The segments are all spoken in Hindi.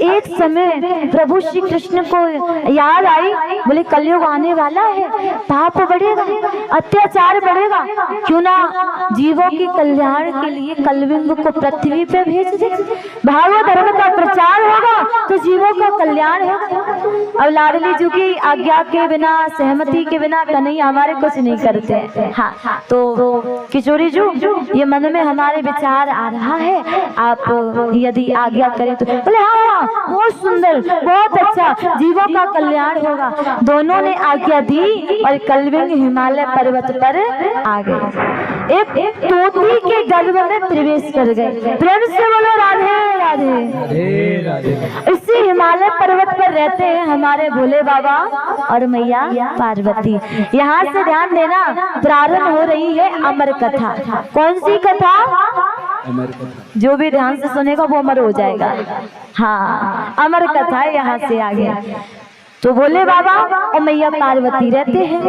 एक समय प्रभु श्री कृष्ण को याद आई, बोले कलयुग आने वाला है, पाप बढ़ेगा, अत्याचार बढ़ेगा, क्यों ना जीवों के कल्याण के लिए कलयुग को पृथ्वी पे भेज दे, भागवत धर्म का प्रचार होगा तो जीवों का कल्याण होगा। अब लाडली जी की आज्ञा के बिना, सहमति के बिना कन्हैया हमारे कुछ नहीं करते हैं। हाँ, तो किशोरी जी ये मन में हमारे विचार आ रहा है, आप यदि आज्ञा करें तो। बोले हाँ, बहुत सुंदर, बहुत अच्छा, जीवों का कल्याण होगा। दोनों ने आज्ञा दी और कलयुग हिमालय पर्वत पर आ गए, एक तोती के गर्भ में प्रवेश कर गए। प्रेम से बोलो राधे राधे राधे। इसी हिमालय पर्वत पर रहते हैं हमारे भोले बाबा और मैया पार्वती। यहाँ से ध्यान देना, प्रारंभ हो रही है अमर कथा। कौन सी कथा? जो भी ध्यान से सुनेगा वो अमर हो जाएगा। हाँ, अमर कथा यहाँ से आगे। तो भोले बाबा और मैया पार्वती रहते हैं।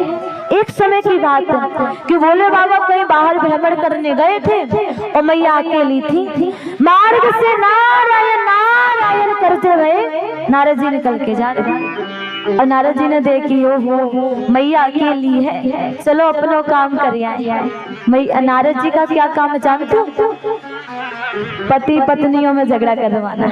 एक समय की बात है कि भोले बाबा कहीं बाहर भ्रमण करने गए थे और मैया अकेली थी। मार्ग से नारायण नारायण करते हुए नारद जी निकल के जा रहे और नारद जी ने देखी हो मैया अकेली है, चलो अपना काम कर आए। मैया नारद जी का क्या काम जानते हो? पति पत्नियों में झगड़ा करवाना।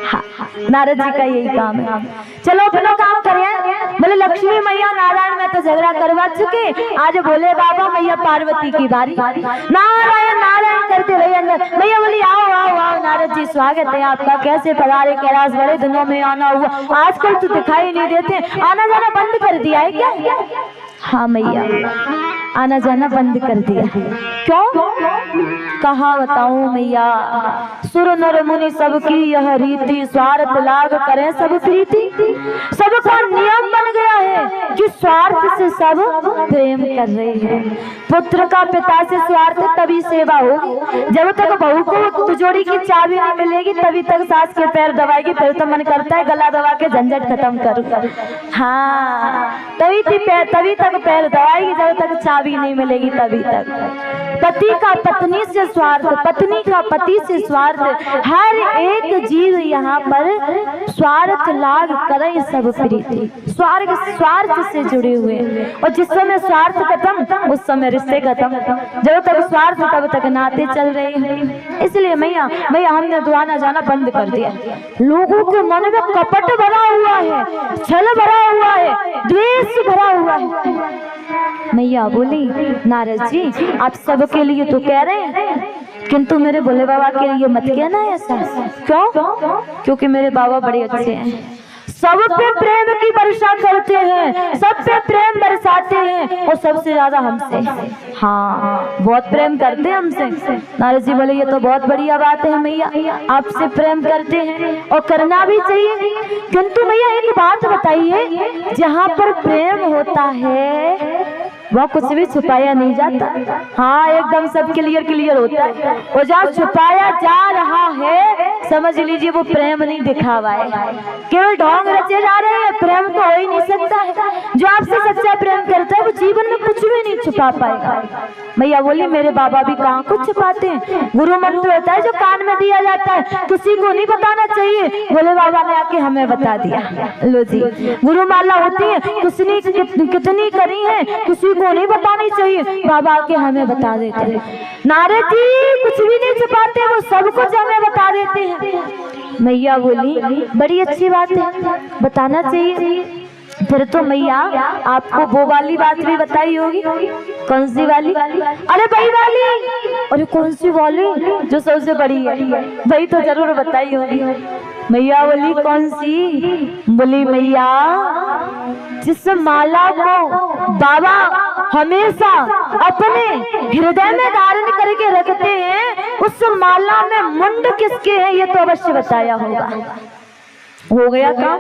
हाँ, नारद जी का यही काम है, चलो अपना काम करिए। बोले लक्ष्मी मैया नारायण में तो झगड़ा करवा चुके, आज भोले बाबा मैया पार्वती की बारी। नारायण नारायण करते भैया मैया बोली आओ आओ आओ नारद जी स्वागत है आपका, कैसे पधारे कैलाश, बड़े दिनों में आना हुआ, आजकल तो दिखाई नहीं देते, आना जाना बंद कर दिया है क्या? हाँ मैया, आना जाना बंद कर दिया। क्यों? कहा बताऊं मैया, सुर नर मुनि सबकी यह रीति, स्वार्थ लाग करें सब प्रीति। सबका नियम बन गया है कि स्वार्थ से सब प्रेम कर रहे हैं। पुत्र का पिता से स्वार्थ तभी सेवा होगी, जब तक बहू को तिजोरी की चाबी नहीं मिलेगी तभी तक सास के पैर दबाएगी, फिर तो मन करता है गला दबा के झंझट खत्म करूं। हाँ, तभी तक पैर दबाएगी जब तक चाबी नहीं मिलेगी तभी तक। पति का पत्नी से स्वार्थ, पत्नी का पति से स्वार्थ, हर एक जीव यहाँ पर स्वार्थ लाग करे सब प्रीति, स्वार्थ से जुड़े हुए। और जिस समय स्वार्थ खत्म उस समय रिश्ते खत्म, जब तक स्वार्थ तब तक नाते चल रहे हैं। इसलिए मैया हमने दुआना जाना बंद कर दिया। लोगों के मन में कपट भरा हुआ है, छल भरा हुआ है, द्वेष भरा हुआ है। मैया बोली नारद जी आप सबके लिए तो कह रहे हैं, किंतु मेरे भोले बाबा के लिए मत कहना ऐसा। क्यों? क्योंकि मेरे बाबा बड़े अच्छे हैं, सब पे प्रेम की वर्षा करते हैं, सब पे प्रेम बरसाते हैं और सबसे ज्यादा हमसे। हाँ, बहुत प्रेम करते हैं हमसे। नारद जी बोले ये तो बहुत बढ़िया बात है मैया, आपसे प्रेम करते हैं और करना भी चाहिए। किंतु मैया एक बात बताइए, जहाँ पर प्रेम होता है वह कुछ भी छुपाया नहीं जाता। हाँ, एकदम सब क्लियर होता है। और जहाँ छुपाया जा रहा है समझ लीजिए वो प्रेम नहीं दिखावा है, केवल ढोंग रचे जा रहे हैं, प्रेम तो हो ही नहीं सकता है। जो आपसे सच्चा प्रेम करता है वो जीवन में कुछ भी नहीं छुपा पाएगा। मैया बोली मेरे बाबा भी कहाँ कुछ छुपाते हैं, गुरु मंत्र होता है जो कान में दिया जाता है, किसी को नहीं बताना चाहिए। भोले बाबा ने आके हमें बता दिया। लो जी, गुरु माला होती है, कितनी करी है, किसी को नहीं बतानी चाहिए, बाबा आके हमें बता देते हैं। नारद जी कुछ भी नहीं छुपाते, वो सब कुछ हमें बता देते हैं। मैया बोली बड़ी अच्छी बात है, बताना चाहिए। फिर तो मैया आपको वो वाली बात भी बताई होगी। कौन सी वाली? अरे भाई वाली। अरे कौन सी वाली? जो सबसे बड़ी है, भाई तो जरूर बताई होगी। मैया बोली कौन सी? बोली मैया जिस माला को बाबा हमेशा अपने हृदय में धारण करके रखते हैं, उस माला में मुंड किसके है ये तो अवश्य बताया होगा। हो गया काम,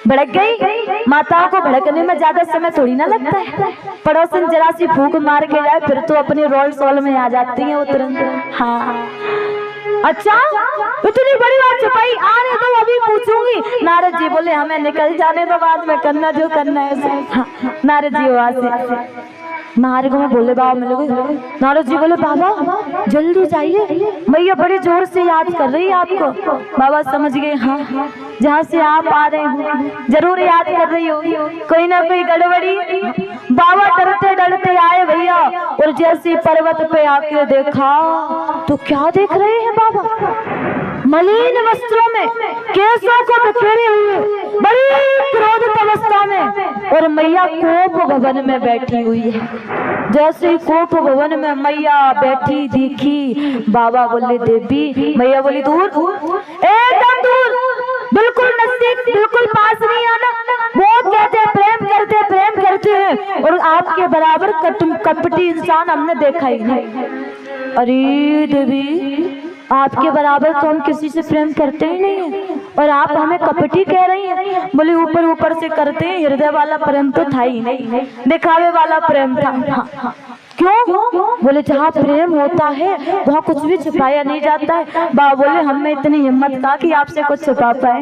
भड़क गई। माताओं को भड़कने में ज्यादा समय थोड़ी ना लगता है, पड़ोसन जरा सी फूंक मार के जाए फिर तो अपने रोल सोल में आ जाती है वो तुरंत। हाँ अच्छा, इतनी बड़ी बात छुपाई, आने दो अभी पूछूंगी। नारद जी बोले हमें निकल जाने दो, बाद में करना जो करना है। हाँ, नारद जी वहां से मार्ग में भोले बाबा मिल गए। नारद जी बोले बाबा जल्दी जाइए, मैया बड़े जोर से याद कर रही है आपको। बाबा समझ गए हाँ जहाँ से आप आ रहे हो जरूर याद कर रही हो, कोई ना कोई गड़बड़ी। बाबा डरते डरते आए भैया, और जैसे पर्वत पे आके देखा तो क्या देख रहे हैं बाबा, मलिन वस्त्रों में, केसों को बिखेरे हुए, बड़ी क्रोधित अवस्था में, और मैया कोप भवन में बैठी हुई है। जैसे ही कोप भवन में मैया बैठी दिखी, बाबा बोले देवी, मैया बोली दूर, एकदम दूर, बिल्कुल नजदीक, बिल्कुल पास नहीं आना। बहुत कहते हैं प्रेम करते हैं, और आपके बराबर कपटी इंसान हमने देखा ही नहीं। अरे देवी आपके बराबर तो हम किसी से प्रेम करते ही नहीं है, और आप हमें कपटी कह रही हैं। बोले ऊपर ऊपर से करते हैं, हृदय वाला प्रेम तो था ही नहीं, दिखावे वाला प्रेम था। हाँ। क्यों? बोले जहाँ प्रेम होता है वहाँ कुछ भी छुपाया नहीं जाता है। बाबा बोले हमने इतनी हिम्मत कहा कि आपसे कुछ छुपा पाए,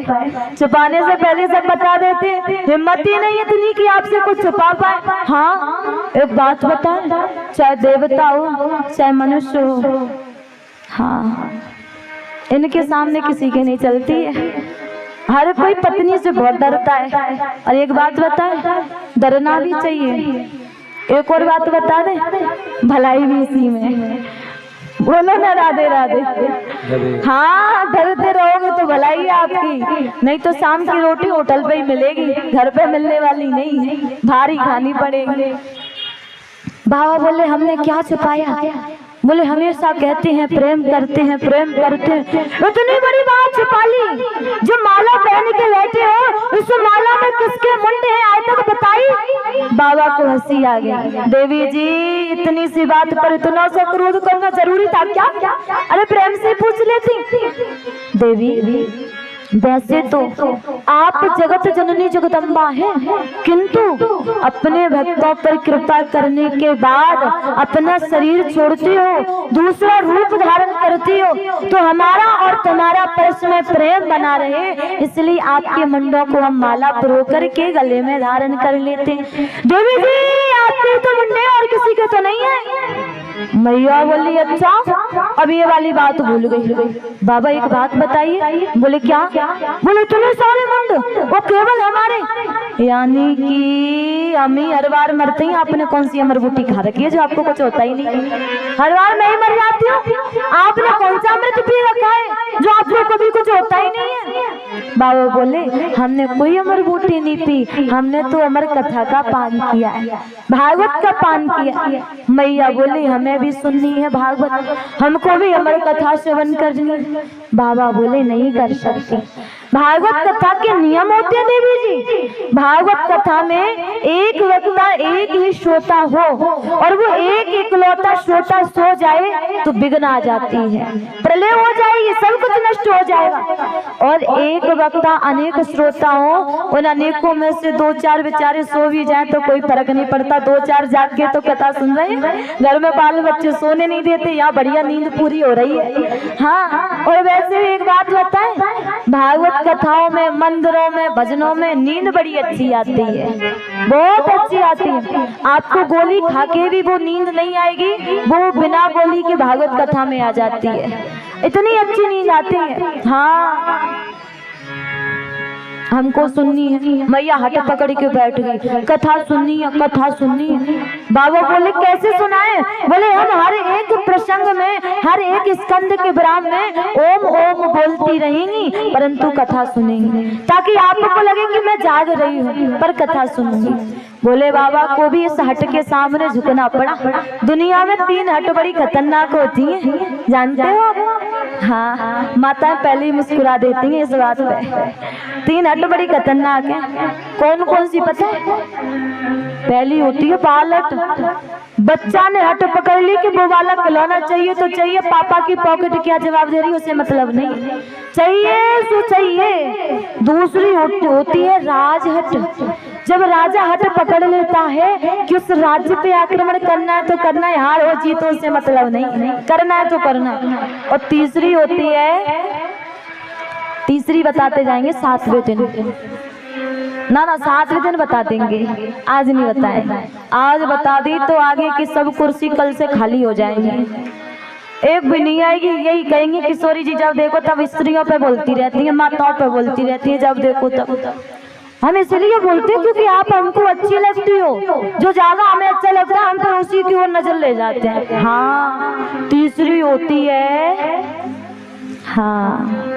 छुपाने से पहले सब बता देते, हिम्मत ही नहीं इतनी कि आपसे कुछ छुपा पाए। हाँ एक बात बताएं, चाहे देवता हो चाहे मनुष्य हो, हाँ इनके सामने किसी के नहीं चलती है। हर कोई पत्नी से बहुत डरता है, और एक बात बताएं डरना भी चाहिए। एक और बात बता दे, भलाई भी इसी में। बोलो ना राधे राधे। हाँ डरते रहोगे तो भलाई है आपकी, नहीं तो शाम की रोटी होटल पे ही मिलेगी, घर पे मिलने वाली नहीं है, भारी खानी पड़ेगी। बाबा बोले हमने क्या छुपाया, बोले हमेशा कहते हैं प्रेम करते हैं, प्रेम करते हैं, इतनी बड़ी बात छुपा ली। जो माला पहन के बैठे हो, इस माला में किसके मुंडे हैं आज तक बताई। बाबा को हंसी आ गई। देवी जी इतनी सी बात पर इतना सा क्रोध करना जरूरी था क्या? अरे प्रेम से पूछ लेती। देवी वैसे तो आप जगत जननी जगदम्बा हैं, किंतु अपने भक्तों पर कृपा करने के बाद अपना शरीर छोड़ती हो, दूसरा रूप धारण करती हो, तो हमारा और तुम्हारा परस में प्रेम बना रहे, इसलिए आपके मुंडों को हम माला पिरो करके गले में धारण कर लेते हैं। देवी जी आपके तो मुंडे और किसी के तो नहीं है। मैया बोली अच्छा, अब ये वाली बात भूल गई। बाबा एक बात बताइए। बोले क्या? बोले इतने सारे मुंड वो केवल हमारे, यानी कि हम ही हर बार मरते हैं। आपने कौन सी अमर बूटी खा रखी है जो आपको कुछ होता ही नहीं? हर बार मैं ही मर जाती हूँ। आपने कौन सा अमृत पी रखा है जो आपको कभी कुछ होता ही नहीं है? बाबा बोले हमने कोई अमर बूटी नहीं पी, हमने तो अमर कथा का पान किया है, भागवत का पान किया। मैया बोली हमें भी सुननी है भागवत, हमको भी अमर कथा श्रवण करनी। बाबा बोले नहीं कर सकती। भागवत कथा के नियम होते हैं देवी जी। भागवत कथा में एक वक्ता एक ही श्रोता हो, और वो एक इकलौता श्रोता सो जाए तो विघ्न आ जाती है, प्रलय हो जाएगी, सब कुछ नष्ट हो जाएगा। और एक वक्ता अनेक श्रोता हो, उन अनेकों में से दो चार बेचारे सो भी जाए तो कोई फर्क नहीं पड़ता, दो चार जाग के तो कथा सुन रहे हैं, घर में बाल बच्चे सोने नहीं देते, यहाँ बढ़िया नींद पूरी हो रही है। हाँ और वैसे भी एक बात बताएं, भागवत कथाओं में, मंदिरों में, भजनों में नींद बड़ी अच्छी आती है, बहुत अच्छी आती है। आपको गोली खा के भी वो नींद नहीं आएगी, वो बिना गोली के भागवत कथा में आ जाती है, इतनी अच्छी नींद आती है। हाँ हमको सुननी है। मैया हट पकड़ के बैठ गई, कथा सुननी है, कथा सुननी है। बाबा बोले कैसे सुनाए? बोले हम हर एक प्रसंग में, हर एक स्कंद के विराम में ओम ओम बोलती रहेंगी, परंतु कथा सुनेंगी, ताकि आपको लगे कि मैं जाग रही हूँ, पर कथा सुनूंगी। बोले बाबा को भी इस हट के सामने झुकना पड़ा। दुनिया में 3 हट बड़ी खतरनाक होती हैं, जानते हो आप? हाँ माता पहले ही मुस्कुरा देती हैं इस बात पे। 3 हट बड़ी खतरनाक है। कौन कौन सी पता है? पहली होती है बाल हट। बच्चा ने हट पकड़ ली कि वो वाला खिलौना चाहिए तो चाहिए, पापा की पॉकेट क्या जवाब दे रही उसे मतलब नहीं, चाहिए सो चाहिए। दूसरी होती है राजहट। जब राजा हट पकड़ लेता है कि उस राज्य पे आक्रमण करना है तो करना है, हार हो जीत तो उससे मतलब नहीं, करना है तो करना। और तीसरी होती है, तीसरी बताते जाएंगे 7वें दिन। ना ना 7वें दिन बता देंगे, आज नहीं बताए। आज बता दी तो आगे की सब कुर्सी कल से खाली हो जाएंगी, एक भी नहीं आएगी। यही कहेंगे किशोरी जी जब देखो तब स्त्रियों पे बोलती रहती है, माताओं पे बोलती रहती है, जब देखो तब। हम इसलिए बोलते हैं क्योंकि आप हमको अच्छी लगती हो, जो ज्यादा हमें अच्छा लगता है हम फिर उसी की ओर नजर ले जाते हैं। हाँ, तीसरी होती है, हाँ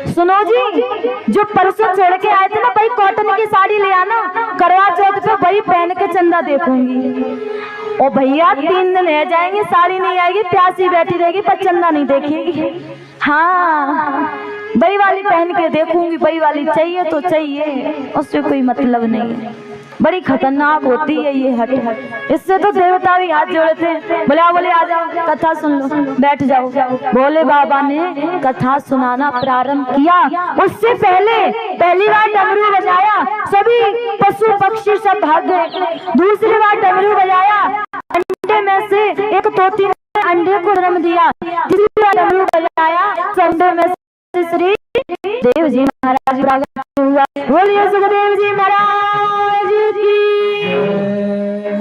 सुनो जी, जो परसों चढ़ के आए थे ना भाई कॉटन की साड़ी ले आना, करवा चौथ पे वही पहन के चंदा देखूंगी। ओ भैया 3 दिन रह जाएंगे, साड़ी नहीं आएगी, प्यासी बैठी रहेगी पर चंदा नहीं देखेगी। हाँ, वही वाली पहन के देखूंगी, वही वाली चाहिए तो चाहिए, उससे कोई मतलब नहीं है। बड़ी खतरनाक होती है ये हट, इससे तो देवता भी हाथ जोड़ते हैं, बोले आ जाओ कथा सुन लो, बैठ जाओ। भोले बाबा ने कथा सुनाना प्रारंभ किया, उससे पहले पहली बार डमरू बजाया, सभी पशु पक्षी सब भाग गए। दूसरी बार डमरू बजाया, अंडे में से एक तोती ने अंडे को जन्म दिया। तीसरी बार डमरू बजाया, अंडे में से श्री देव जी महाराज प्रकट हुआ। बोलिए सुखदेव जी महाराज